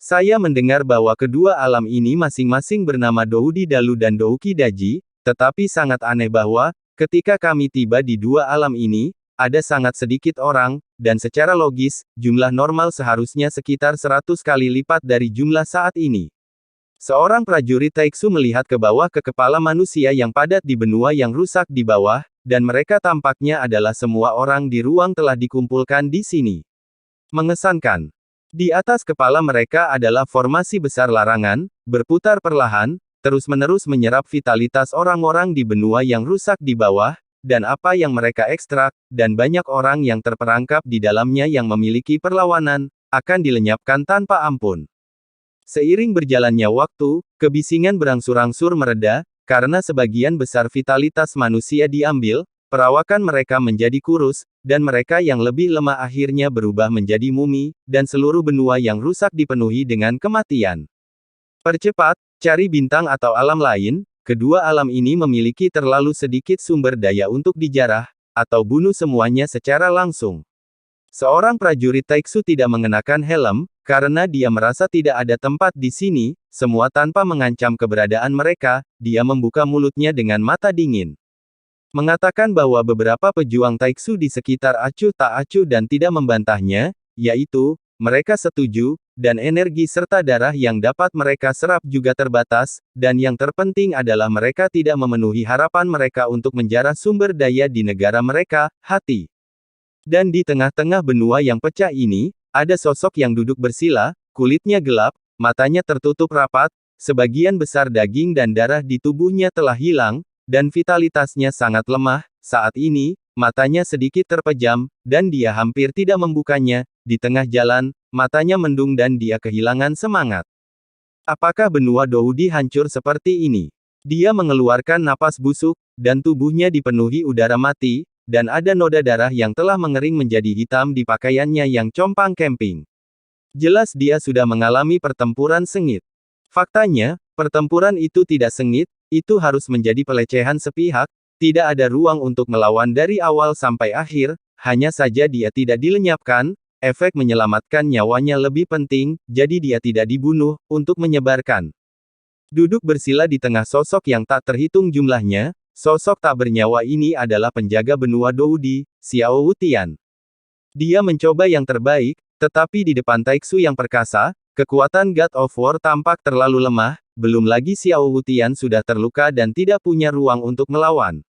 Saya mendengar bahwa kedua alam ini masing-masing bernama Doudi Dalu dan Douki Daji, tetapi sangat aneh bahwa, ketika kami tiba di dua alam ini, ada sangat sedikit orang, dan secara logis, jumlah normal seharusnya sekitar 100 kali lipat dari jumlah saat ini. Seorang prajurit Taiksu melihat ke bawah ke kepala manusia yang padat di benua yang rusak di bawah, dan mereka tampaknya adalah semua orang di ruang telah dikumpulkan di sini. Mengesankan. Di atas kepala mereka adalah formasi besar larangan, berputar perlahan, terus-menerus menyerap vitalitas orang-orang di benua yang rusak di bawah, dan apa yang mereka ekstrak, dan banyak orang yang terperangkap di dalamnya yang memiliki perlawanan, akan dilenyapkan tanpa ampun. Seiring berjalannya waktu, kebisingan berangsur-angsur mereda, karena sebagian besar vitalitas manusia diambil, perawakan mereka menjadi kurus, dan mereka yang lebih lemah akhirnya berubah menjadi mumi, dan seluruh benua yang rusak dipenuhi dengan kematian. Percepat, cari bintang atau alam lain, kedua alam ini memiliki terlalu sedikit sumber daya untuk dijarah, atau bunuh semuanya secara langsung. Seorang prajurit Taiksu tidak mengenakan helm, karena dia merasa tidak ada tempat di sini, semua tanpa mengancam keberadaan mereka, dia membuka mulutnya dengan mata dingin. Mengatakan bahwa beberapa pejuang Taiksu di sekitar acuh tak acuh dan tidak membantahnya, yaitu, mereka setuju, dan energi serta darah yang dapat mereka serap juga terbatas, dan yang terpenting adalah mereka tidak memenuhi harapan mereka untuk menjarah sumber daya di negara mereka, hati. Dan di tengah-tengah benua yang pecah ini, ada sosok yang duduk bersila, kulitnya gelap, matanya tertutup rapat, sebagian besar daging dan darah di tubuhnya telah hilang, dan vitalitasnya sangat lemah, saat ini, matanya sedikit terpejam, dan dia hampir tidak membukanya, di tengah jalan, matanya mendung dan dia kehilangan semangat. Apakah benua Doudi hancur seperti ini? Dia mengeluarkan napas busuk, dan tubuhnya dipenuhi udara mati, dan ada noda darah yang telah mengering menjadi hitam di pakaiannya yang compang camping. Jelas dia sudah mengalami pertempuran sengit. Faktanya, pertempuran itu tidak sengit, itu harus menjadi pelecehan sepihak, tidak ada ruang untuk melawan dari awal sampai akhir, hanya saja dia tidak dilenyapkan, efek menyelamatkan nyawanya lebih penting, jadi dia tidak dibunuh, untuk menyebarkan. Duduk bersila di tengah sosok yang tak terhitung jumlahnya, sosok tak bernyawa ini adalah penjaga benua Doudi, Xiao Wutian. Dia mencoba yang terbaik, tetapi di depan Taiksu yang perkasa, kekuatan God of War tampak terlalu lemah, belum lagi Xiao Wutian sudah terluka dan tidak punya ruang untuk melawan.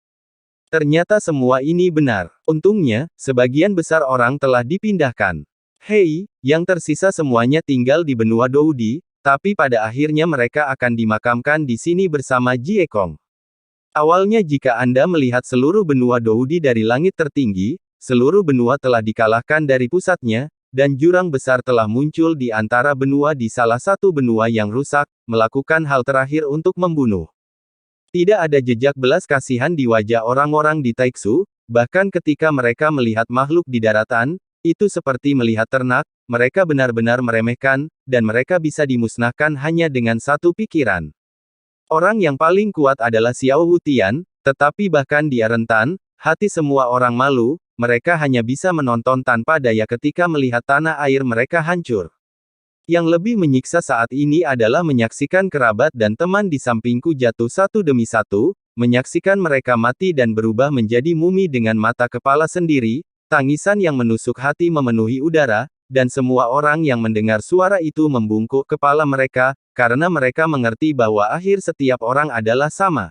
Ternyata semua ini benar. Untungnya, sebagian besar orang telah dipindahkan. Hei, yang tersisa semuanya tinggal di benua Doudi, tapi pada akhirnya mereka akan dimakamkan di sini bersama Jie Kong. Awalnya jika Anda melihat seluruh benua Doudi dari langit tertinggi, seluruh benua telah dikalahkan dari pusatnya, dan jurang besar telah muncul di antara benua di salah satu benua yang rusak, melakukan hal terakhir untuk membunuh. Tidak ada jejak belas kasihan di wajah orang-orang di Taiksu, bahkan ketika mereka melihat makhluk di daratan, itu seperti melihat ternak, mereka benar-benar meremehkan, dan mereka bisa dimusnahkan hanya dengan satu pikiran. Orang yang paling kuat adalah Xiao Wutian, tetapi bahkan dia rentan, hati semua orang malu, mereka hanya bisa menonton tanpa daya ketika melihat tanah air mereka hancur. Yang lebih menyiksa saat ini adalah menyaksikan kerabat dan teman di sampingku jatuh satu demi satu, menyaksikan mereka mati dan berubah menjadi mumi dengan mata kepala sendiri, tangisan yang menusuk hati memenuhi udara, dan semua orang yang mendengar suara itu membungkuk kepala mereka, karena mereka mengerti bahwa akhir setiap orang adalah sama.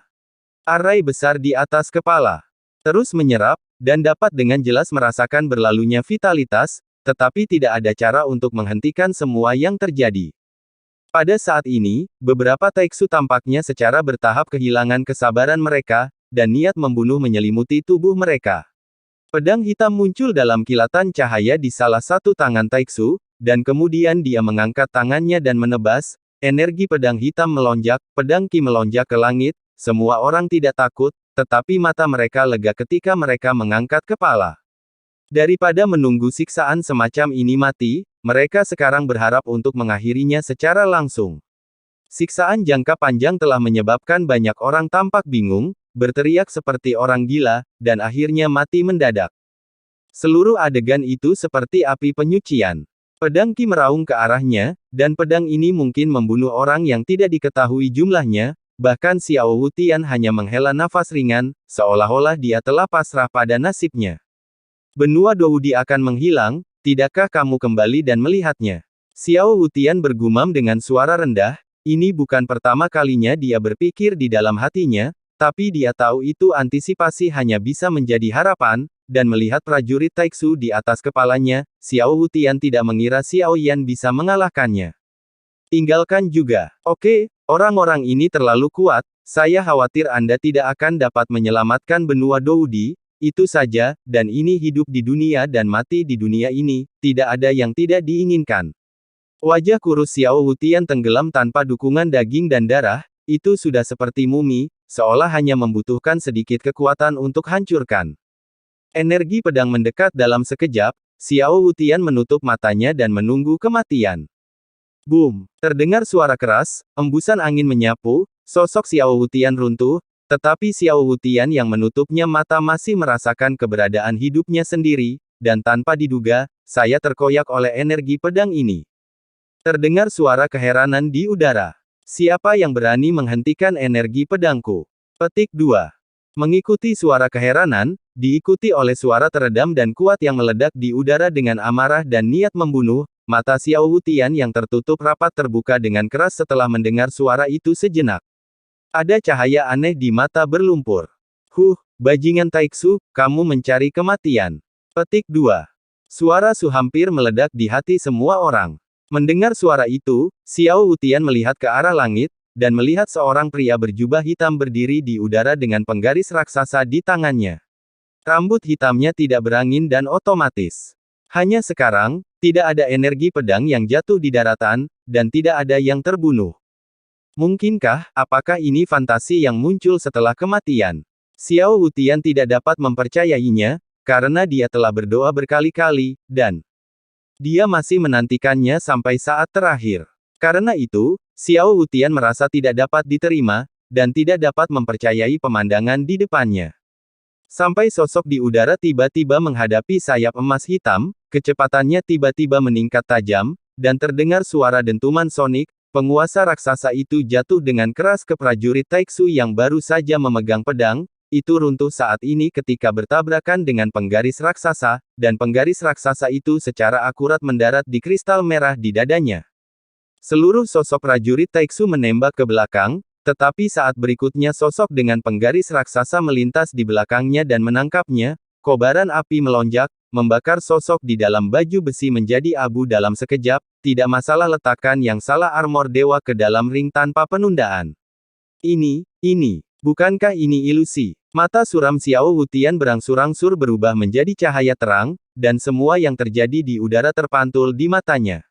Arai besar di atas kepala. Terus menyerap, dan dapat dengan jelas merasakan berlalunya vitalitas, tetapi tidak ada cara untuk menghentikan semua yang terjadi. Pada saat ini, beberapa Taiksu tampaknya secara bertahap kehilangan kesabaran mereka, dan niat membunuh menyelimuti tubuh mereka. Pedang hitam muncul dalam kilatan cahaya di salah satu tangan Taiksu, dan kemudian dia mengangkat tangannya dan menebas, energi pedang hitam melonjak, pedang Qi melonjak ke langit, semua orang tidak takut, tetapi mata mereka lega ketika mereka mengangkat kepala. Daripada menunggu siksaan semacam ini mati, mereka sekarang berharap untuk mengakhirinya secara langsung. Siksaan jangka panjang telah menyebabkan banyak orang tampak bingung, berteriak seperti orang gila, dan akhirnya mati mendadak. Seluruh adegan itu seperti api penyucian. Pedang Qi meraung ke arahnya, dan pedang ini mungkin membunuh orang yang tidak diketahui jumlahnya, bahkan Xiao Wutian hanya menghela nafas ringan, seolah-olah dia telah pasrah pada nasibnya. Benua Doudi akan menghilang, tidakkah kamu kembali dan melihatnya? Xiao Wutian bergumam dengan suara rendah, ini bukan pertama kalinya dia berpikir di dalam hatinya, tapi dia tahu itu antisipasi hanya bisa menjadi harapan, dan melihat prajurit Taiksu di atas kepalanya, Xiao Wutian tidak mengira Xiao Yan bisa mengalahkannya. Tinggalkan juga. Oke, orang-orang ini terlalu kuat, saya khawatir Anda tidak akan dapat menyelamatkan benua Doudi, itu saja, dan ini hidup di dunia dan mati di dunia ini, tidak ada yang tidak diinginkan. Wajah kurus Xiao Wutian tenggelam tanpa dukungan daging dan darah, itu sudah seperti mumi, seolah hanya membutuhkan sedikit kekuatan untuk hancurkan. Energi pedang mendekat dalam sekejap, Xiao Wutian menutup matanya dan menunggu kematian. Boom! Terdengar suara keras, embusan angin menyapu, sosok Xiao Wutian runtuh, tetapi Xiao Wutian yang menutupnya mata masih merasakan keberadaan hidupnya sendiri, dan tanpa diduga, saya terkoyak oleh energi pedang ini. Terdengar suara keheranan di udara. Siapa yang berani menghentikan energi pedangku? Petik 2. Mengikuti suara keheranan, diikuti oleh suara teredam dan kuat yang meledak di udara dengan amarah dan niat membunuh, mata Xiao Wutian yang tertutup rapat terbuka dengan keras setelah mendengar suara itu sejenak. Ada cahaya aneh di mata berlumpur. Bajingan Taiksu, kamu mencari kematian. Petik 2. Suara Su hampir meledak di hati semua orang. Mendengar suara itu, Xiao Wutian melihat ke arah langit, dan melihat seorang pria berjubah hitam berdiri di udara dengan penggaris raksasa di tangannya. Rambut hitamnya tidak berangin dan otomatis. Hanya sekarang, tidak ada energi pedang yang jatuh di daratan, dan tidak ada yang terbunuh. Mungkinkah, apakah ini fantasi yang muncul setelah kematian? Xiao Wutian tidak dapat mempercayainya, karena dia telah berdoa berkali-kali, dan dia masih menantikannya sampai saat terakhir. Karena itu, Xiao Wutian merasa tidak dapat diterima, dan tidak dapat mempercayai pemandangan di depannya. Sampai sosok di udara tiba-tiba menghadapi sayap emas hitam, kecepatannya tiba-tiba meningkat tajam, dan terdengar suara dentuman sonik, penguasa raksasa itu jatuh dengan keras ke prajurit Taiksu yang baru saja memegang pedang, itu runtuh saat ini ketika bertabrakan dengan penggaris raksasa, dan penggaris raksasa itu secara akurat mendarat di kristal merah di dadanya. Seluruh sosok prajurit Taiksu menembak ke belakang, tetapi saat berikutnya sosok dengan penggaris raksasa melintas di belakangnya dan menangkapnya, kobaran api melonjak, membakar sosok di dalam baju besi menjadi abu dalam sekejap, tidak masalah letakkan yang salah armor dewa ke dalam ring tanpa penundaan. Ini, bukankah ini ilusi? Mata suram Xiao Wutian berangsur-angsur berubah menjadi cahaya terang, dan semua yang terjadi di udara terpantul di matanya.